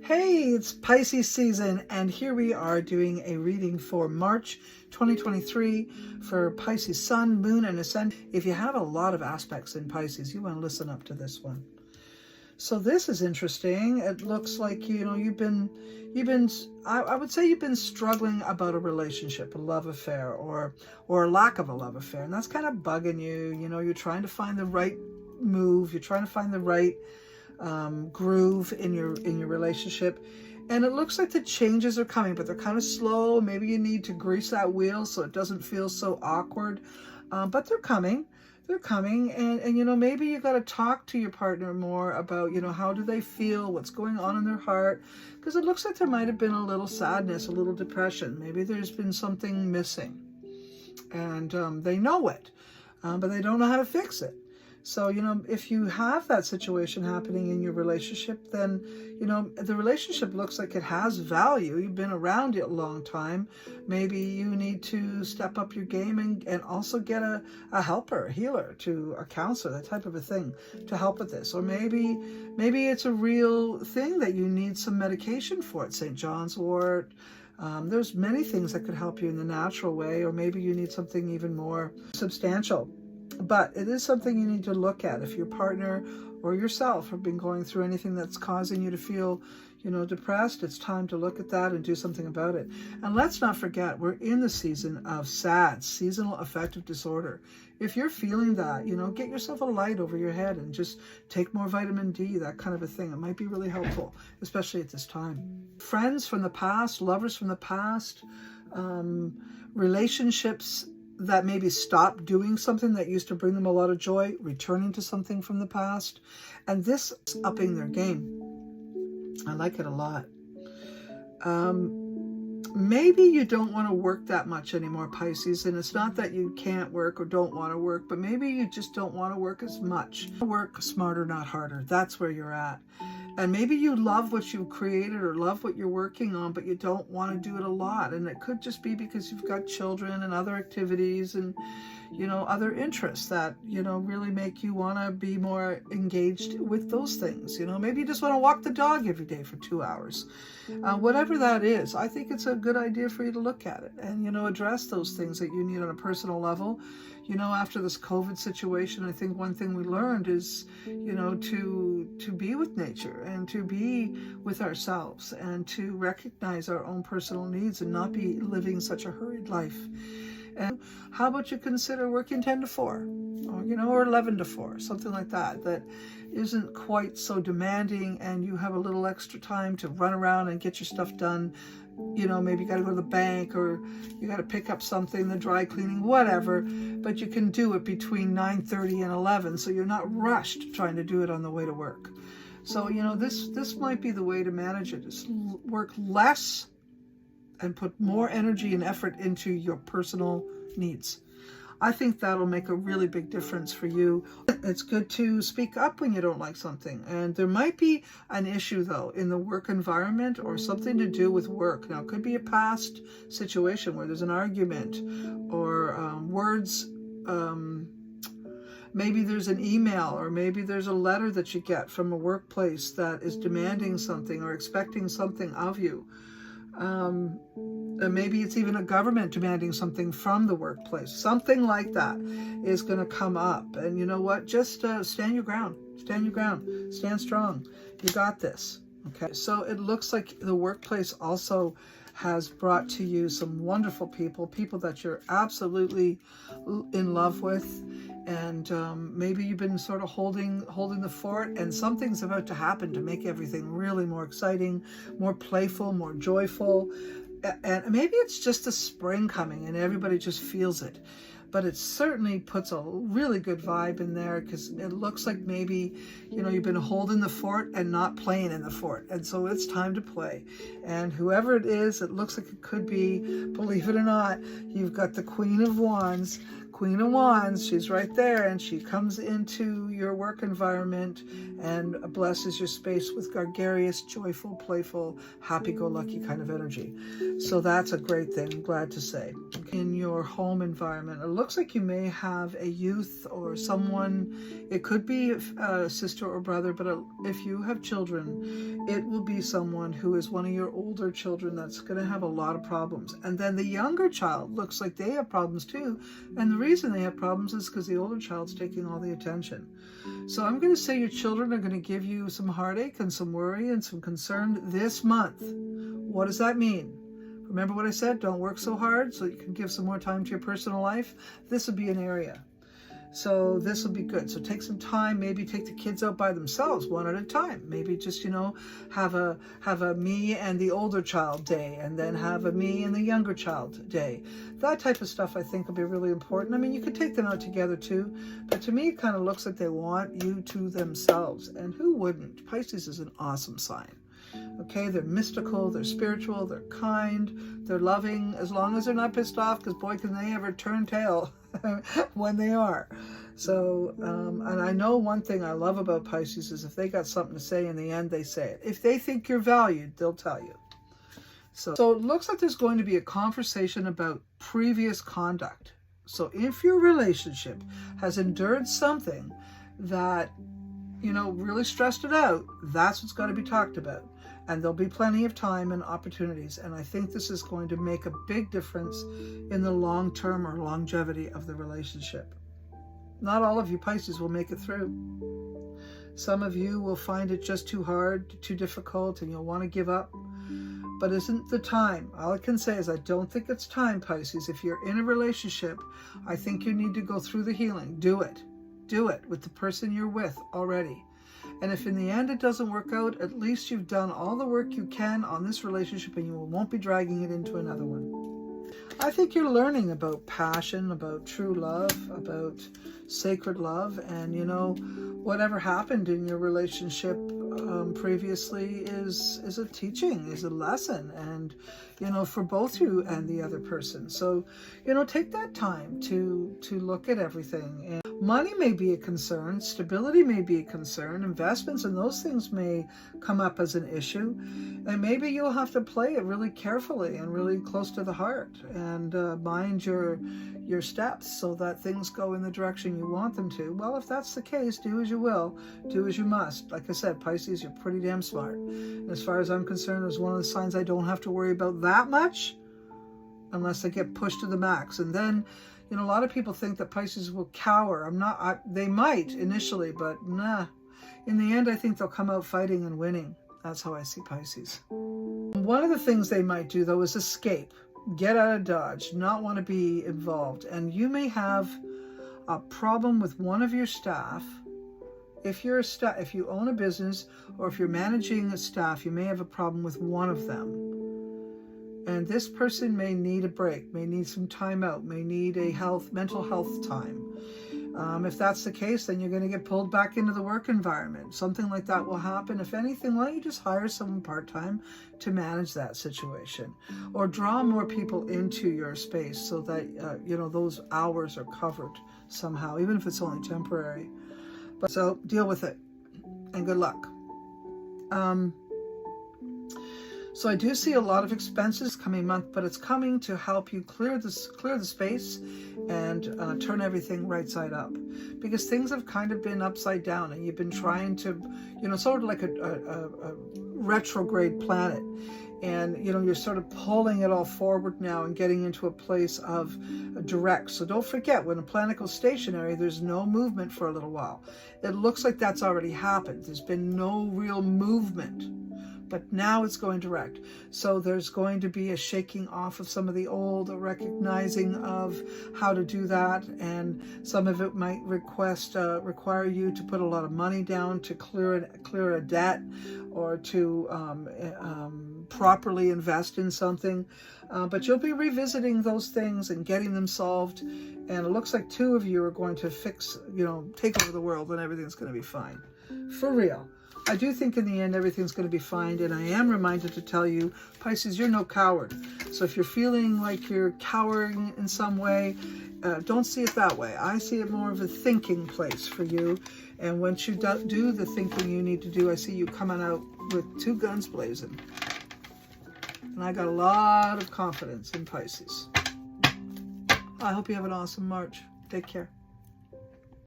Hey, it's Pisces season, and here we are doing a reading for March 2023 for Pisces Sun, Moon, and Ascendant. If you have a lot of aspects in Pisces, you want to listen up to this one. So this is interesting. It looks like, I would say you've been struggling about a relationship, a love affair, or a lack of a love affair, and that's kind of bugging you. You're trying to find the right move. You're trying to find the right groove in your relationship, and it looks like the changes are coming, but they're kind of slow. Maybe you need to grease that wheel so it doesn't feel so awkward, but they're coming. And maybe you got to talk to your partner more about how do they feel, what's going on in their heart, because it looks like there might have been a little sadness, a little depression. Maybe there's been something missing, and they know it, but they don't know how to fix it. So, if you have that situation happening in your relationship, then, the relationship looks like it has value. You've been around it a long time. Maybe you need to step up your game and also get a helper, a healer, a counselor, that type of a thing to help with this. Or maybe it's a real thing that you need some medication for it, St. John's wort. There's many things that could help you in the natural way, or maybe you need something even more substantial. But it is something you need to look at. If your partner or yourself have been going through anything that's causing you to feel, depressed, it's time to look at that and do something about it. And let's not forget, we're in the season of SAD, seasonal affective disorder. If you're feeling that, get yourself a light over your head and just take more vitamin D, that kind of a thing. It might be really helpful, especially at this time. Friends from the past, lovers from the past, relationships that maybe stop doing something that used to bring them a lot of joy, returning to something from the past, and this is upping their game. I like it a lot. Maybe you don't want to work that much anymore, Pisces, and it's not that you can't work or don't want to work, but maybe you just don't want to work as much. Work smarter, not harder. That's where you're at. And maybe you love what you've created or love what you're working on, but you don't want to do it a lot. And it could just be because you've got children and other activities and, other interests that, really make you want to be more engaged with those things. Maybe you just want to walk the dog every day for 2 hours. Whatever that is, I think it's a good idea for you to look at it and, address those things that you need on a personal level. After this COVID situation, I think one thing we learned is, to be with nature and to be with ourselves and to recognize our own personal needs and not be living such a hurried life. And how about you consider working 10 to 4 or 11 to 4, something like that isn't quite so demanding, and you have a little extra time to run around and get your stuff done. Maybe you got to go to the bank, or you got to pick up something, the dry cleaning, whatever, but you can do it between 9:30 and 11, so you're not rushed trying to do it on the way to work. So, this might be the way to manage it, is work less and put more energy and effort into your personal needs. I think that'll make a really big difference for you. It's good to speak up when you don't like something. And there might be an issue, though, in the work environment or something to do with work. Now, it could be a past situation where there's an argument or words. Maybe there's an email, or maybe there's a letter that you get from a workplace that is demanding something or expecting something of you. And maybe it's even a government demanding something from the workplace. Something like that is going to come up. And you know what? Just stand your ground. Stand your ground. Stand strong. You got this. Okay. So it looks like the workplace also has brought to you some wonderful people that you're absolutely in love with. And maybe you've been sort of holding the fort, and something's about to happen to make everything really more exciting, more playful, more joyful. And maybe it's just the spring coming and everybody just feels it. But it certainly puts a really good vibe in there, because it looks like maybe, you've been holding the fort and not playing in the fort. And so it's time to play. And whoever it is, it looks like it could be, believe it or not, you've got the Queen of Wands Queen of Wands, she's right there, and she comes into your work environment and blesses your space with gregarious, joyful, playful, happy-go-lucky kind of energy. So that's a great thing, I'm glad to say. In your home environment, it looks like you may have a youth or someone, it could be a sister or brother, but if you have children, it will be someone who is one of your older children that's going to have a lot of problems. And then the younger child looks like they have problems too. And the reason they have problems is because the older child's taking all the attention. So I'm going to say your children are going to give you some heartache and some worry and some concern this month. What does that mean? Remember what I said? Don't work so hard so you can give some more time to your personal life. This would be an area. So this will be good. So take some time, maybe take the kids out by themselves one at a time. Maybe just, have a me and the older child day, and then have a me and the younger child day. That type of stuff I think will be really important. I mean, you could take them out together too, but to me it kind of looks like they want you to themselves. And who wouldn't? Pisces is an awesome sign. Okay, they're mystical, they're spiritual, they're kind, they're loving, as long as they're not pissed off, because boy, can they ever turn tail when they are. So, and I know one thing I love about Pisces is if they got something to say, in the end, they say it. If they think you're valued, they'll tell you. So it looks like there's going to be a conversation about previous conduct. So if your relationship has endured something that, really stressed it out, that's what's got to be talked about. And there'll be plenty of time and opportunities. And I think this is going to make a big difference in the long term or longevity of the relationship. Not all of you Pisces will make it through. Some of you will find it just too hard, too difficult, and you'll want to give up. But isn't the time? All I can say is I don't think it's time, Pisces. If you're in a relationship, I think you need to go through the healing. Do it. Do it with the person you're with already. And if in the end it doesn't work out, at least you've done all the work you can on this relationship and you won't be dragging it into another one. I think you're learning about passion, about true love, about sacred love, and whatever happened in your relationship previously is a teaching, is a lesson, and for both you and the other person. So take that time to look at everything. And money may be a concern, stability may be a concern, investments and those things may come up as an issue, and maybe you'll have to play it really carefully and really close to the heart, and mind your steps so that things go in the direction you want them to. Well, if that's the case, do as you will, do as you must. Like I said, Pisces, you're pretty damn smart. And as far as I'm concerned, it's one of the signs I don't have to worry about that much unless I get pushed to the max. And then, a lot of people think that Pisces will cower. They might initially, but nah. In the end, I think they'll come out fighting and winning. That's how I see Pisces. One of the things they might do, though, is escape. Get out of Dodge, not want to be involved. And you may have a problem with one of your staff. If you own a business or if you're managing a staff, you may have a problem with one of them. And this person may need a break, may need some time out, may need a mental health time. If that's the case, then you're going to get pulled back into the work environment. Something like that will happen. If anything, why don't you just hire someone part-time to manage that situation? Or draw more people into your space so that, those hours are covered somehow, even if it's only temporary. So deal with it, and good luck. So I do see a lot of expenses coming month, but it's coming to help you clear the space and turn everything right side up, because things have kind of been upside down, and you've been trying to, sort of like a retrograde planet, and you're sort of pulling it all forward now and getting into a place of direct. So don't forget, when a planet goes stationary, there's no movement for a little while. It looks like that's already happened. There's been no real movement. But now it's going direct. So there's going to be a shaking off of some of the old, a recognizing of how to do that. And some of it might require you to put a lot of money down to clear a debt, or to properly invest in something. But you'll be revisiting those things and getting them solved. And it looks like two of you are going to take over the world, and everything's going to be fine. For real. I do think in the end everything's going to be fine, and I am reminded to tell you, Pisces, you're no coward. So if you're feeling like you're cowering in some way, don't see it that way. I see it more of a thinking place for you. And once you do the thinking you need to do, I see you coming out with 2 guns blazing. And I got a lot of confidence in Pisces. I hope you have an awesome March. Take care.